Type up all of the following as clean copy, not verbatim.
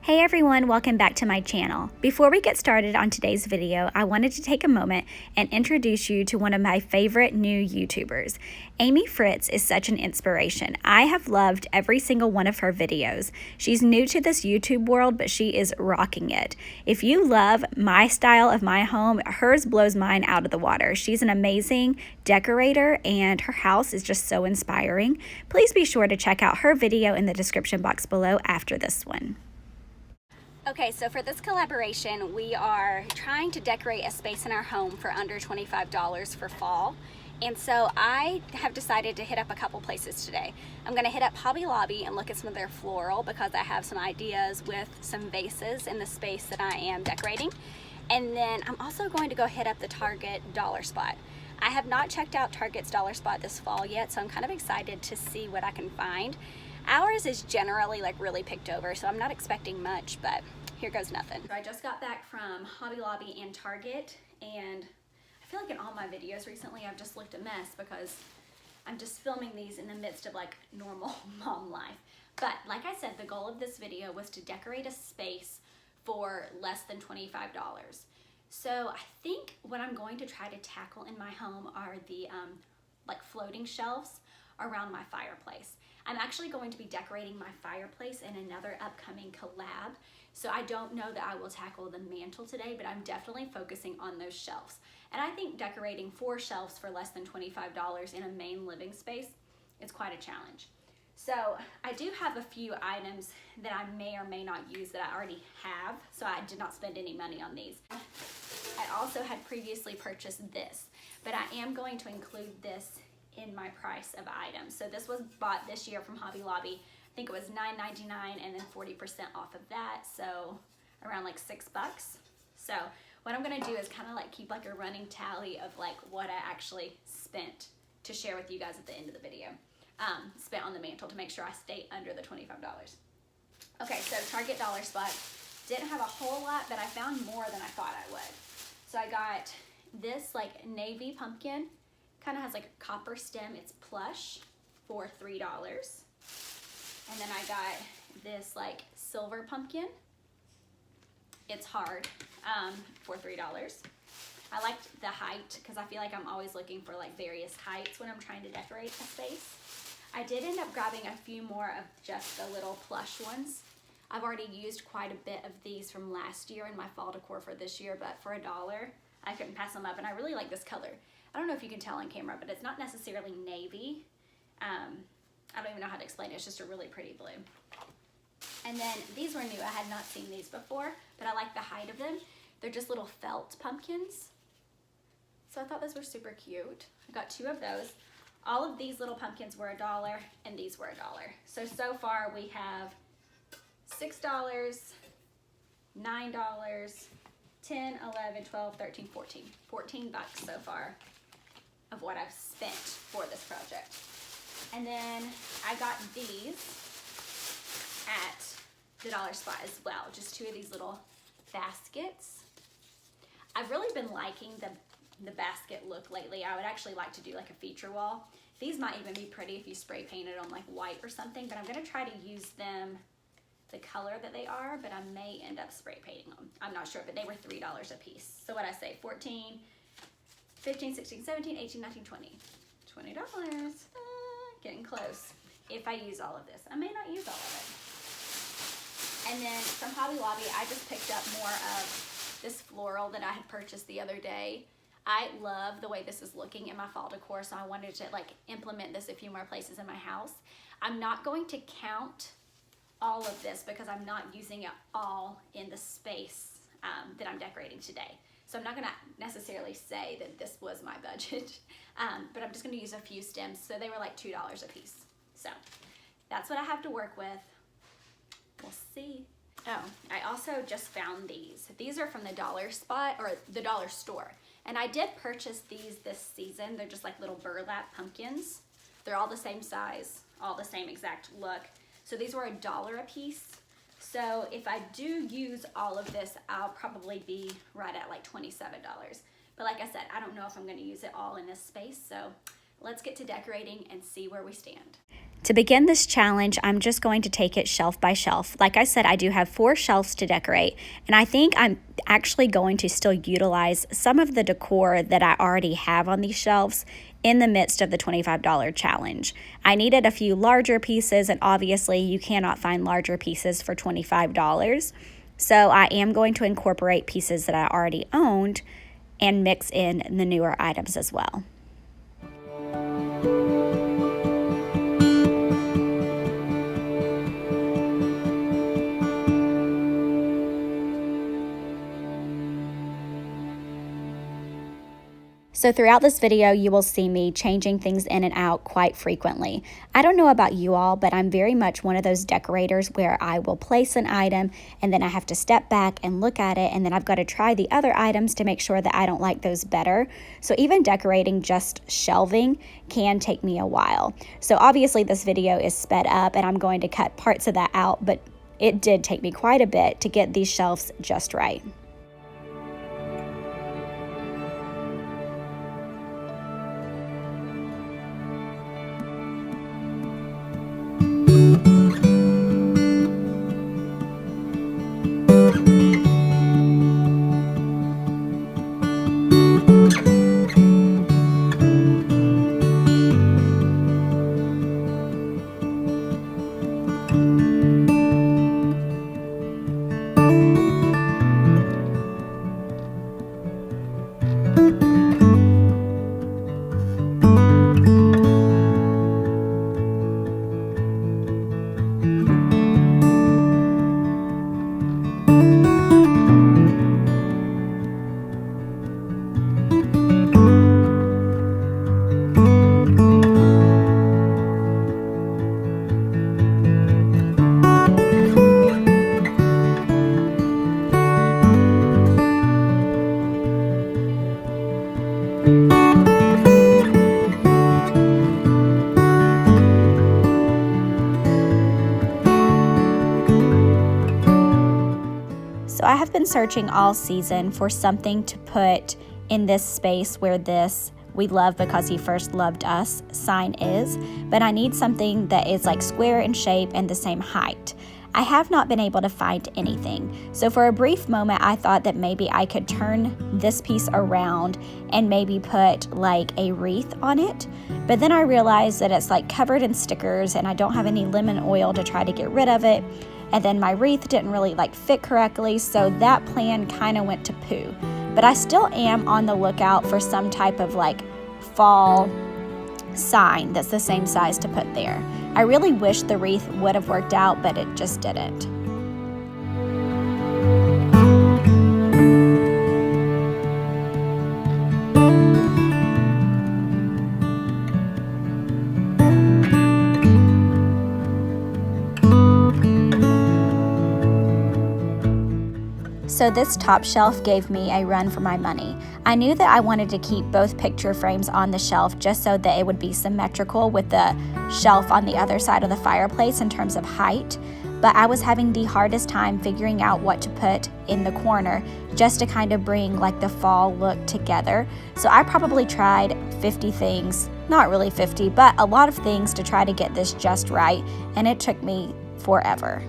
Hey everyone, welcome back to my channel. Before we get started on today's video, I wanted to take a moment and introduce you to one of my favorite new YouTubers. Amy Fritz is such an inspiration. I have loved every single one of her videos. She's new to this YouTube world, but she is rocking it. If you love my style of my home, hers blows mine out of the water. She's an amazing decorator and her house is just so inspiring. Please be sure to check out her video in the description box below after this one. Okay, so for this collaboration, we are trying to decorate a space in our home for under $25 for fall. And so I have decided to hit up a couple places today. I'm gonna hit up Hobby Lobby and look at some of their floral because I have some ideas with some vases in the space that I am decorating. And then I'm also going to go hit up the Target Dollar Spot. I have not checked out Target's Dollar Spot this fall yet, so I'm kind of excited to see what I can find. Ours is generally like really picked over, so I'm not expecting much, but here goes nothing. So I just got back from Hobby Lobby and Target, and I feel like in all my videos recently I've just looked a mess because I'm just filming these in the midst of like normal mom life. But like I said, the goal of this video was to decorate a space for less than $25. So I think what I'm going to try to tackle in my home are the like floating shelves around my fireplace. I'm actually going to be decorating my fireplace in another upcoming collab. So I don't know that I will tackle the mantle today, but I'm definitely focusing on those shelves. And I think decorating 4 shelves for less than $25 in a main living space is quite a challenge. So I do have a few items that I may or may not use that I already have, so I did not spend any money on these. I also had previously purchased this, but I am going to include this in my price of items. So this was bought this year from Hobby Lobby. I think it was $9.99 and then 40% off of that, so around like $6. So what I'm gonna do is kind of like keep like a running tally of like what I actually spent to share with you guys at the end of the video. Spent on the mantle to make sure I stay under the $25. Okay, so Target Dollar Spot didn't have a whole lot, but I found more than I thought I would. So I got this like navy pumpkin. Kind of has like a copper stem. It's plush for $3. And then I got this like silver pumpkin. It's hard for $3. I liked the height because I feel like I'm always looking for like various heights when I'm trying to decorate a space. I did end up grabbing a few more of just the little plush ones. I've already used quite a bit of these from last year in my fall decor for this year, but for $1, I couldn't pass them up, and I really like this color. I don't know if you can tell on camera, but it's not necessarily navy. I don't even know how to explain it. It's just a really pretty blue. And then these were new. I had not seen these before, but I like the height of them. They're just little felt pumpkins. So I thought those were super cute. I got 2 of those. All of these little pumpkins were $1 and these were $1. So far we have $6, $9, 10, 11, 12, 13, 14. $14 so far of what I've spent for this project. And then I got these at the Dollar Spot as well. Just 2 of these little baskets. I've really been liking the basket look lately. I would actually like to do like a feature wall. These might even be pretty if you spray painted on like white or something, but I'm gonna try to use them the color that they are, but I may end up spray painting them. I'm not sure, but they were $3 a piece. So what I say, 14, 15, 16, 17, 18, 19, 20. $20, getting close. If I use all of this, I may not use all of it. And then from Hobby Lobby, I just picked up more of this floral that I had purchased the other day. I love the way this is looking in my fall decor, so I wanted to like implement this a few more places in my house. I'm not going to count all of this because I'm not using it all in the space that I'm decorating today. So I'm not gonna necessarily say that this was my budget, but I'm just gonna use a few stems. So they were like $2 a piece. So that's what I have to work with. We'll see. Oh, I also just found these. These are from the Dollar Spot, or the Dollar Store. And I did purchase these this season. They're just like little burlap pumpkins. They're all the same size, all the same exact look. So these were $1 a piece. So if I do use all of this, I'll probably be right at like $27. But like I said, I don't know if I'm gonna use it all in this space. So let's get to decorating and see where we stand. To begin this challenge, I'm just going to take it shelf by shelf. Like I said, I do have 4 shelves to decorate, and I think I'm actually going to still utilize some of the decor that I already have on these shelves in the midst of the $25 challenge. I needed a few larger pieces, and obviously you cannot find larger pieces for $25. So I am going to incorporate pieces that I already owned and mix in the newer items as well. So throughout this video, you will see me changing things in and out quite frequently. I don't know about you all, but I'm very much one of those decorators where I will place an item and then I have to step back and look at it, and then I've got to try the other items to make sure that I don't like those better. So even decorating just shelving can take me a while. So obviously this video is sped up and I'm going to cut parts of that out, but it did take me quite a bit to get these shelves just right. So I have been searching all season for something to put in this space where this "we love because he first loved us" sign is, but I need something that is like square in shape and the same height. I have not been able to find anything. So for a brief moment, I thought that maybe I could turn this piece around and maybe put like a wreath on it. But then I realized that it's like covered in stickers and I don't have any lemon oil to try to get rid of it. And then my wreath didn't really like fit correctly, so that plan kind of went to poo. But I still am on the lookout for some type of like fall sign that's the same size to put there. I really wish the wreath would have worked out, but it just didn't. So this top shelf gave me a run for my money. I knew that I wanted to keep both picture frames on the shelf just so that it would be symmetrical with the shelf on the other side of the fireplace in terms of height, but I was having the hardest time figuring out what to put in the corner just to kind of bring like the fall look together. So I probably tried 50 things, not really 50, but a lot of things to try to get this just right, and it took me forever.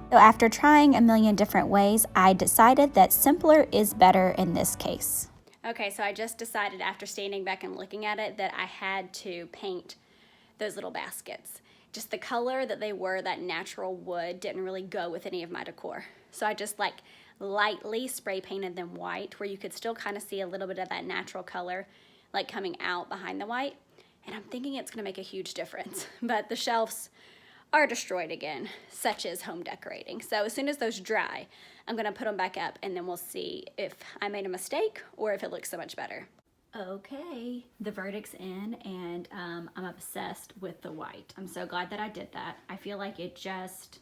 So after trying a million different ways, I decided that simpler is better in this case. Okay, so I just decided after standing back and looking at it that I had to paint those little baskets. Just the color that they were, that natural wood, didn't really go with any of my decor. So I just like lightly spray painted them white, where you could still kind of see a little bit of that natural color like coming out behind the white. And I'm thinking it's gonna make a huge difference. But the shelves are destroyed again, such as home decorating. So as soon as those dry, I'm gonna put them back up and then we'll see if I made a mistake or if it looks so much better. Okay, the verdict's in, and I'm obsessed with the white. I'm so glad that I did that. I feel like it just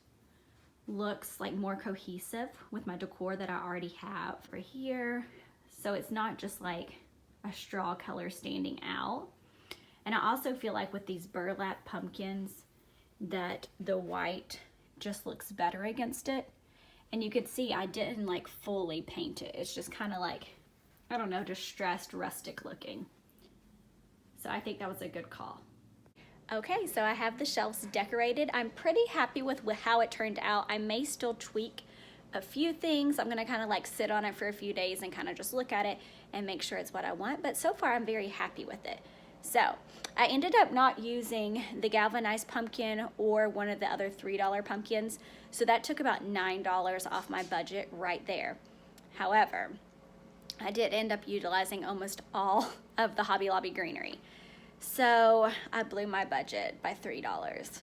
looks like more cohesive with my decor that I already have. For here, so it's not just like a straw color standing out. And I also feel like with these burlap pumpkins that the white just looks better against it. And you can see I didn't like fully paint it. It's just kind of like, I don't know, distressed, rustic looking. So I think that was a good call. Okay, so I have the shelves decorated. I'm pretty happy with how it turned out. I may still tweak a few things. I'm gonna kind of like sit on it for a few days and kind of just look at it and make sure it's what I want. But so far I'm very happy with it. So I ended up not using the galvanized pumpkin or one of the other $3 pumpkins. So that took about $9 off my budget right there. However, I did end up utilizing almost all of the Hobby Lobby greenery. So I blew my budget by $3.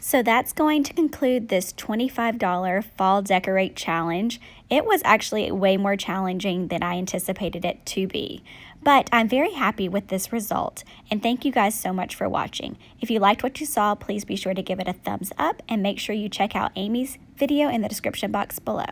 So that's going to conclude this $25 fall decorate challenge. It was actually way more challenging than I anticipated it to be, but I'm very happy with this result, and thank you guys so much for watching. If you liked what you saw, please be sure to give it a thumbs up and make sure you check out Amy's video in the description box below.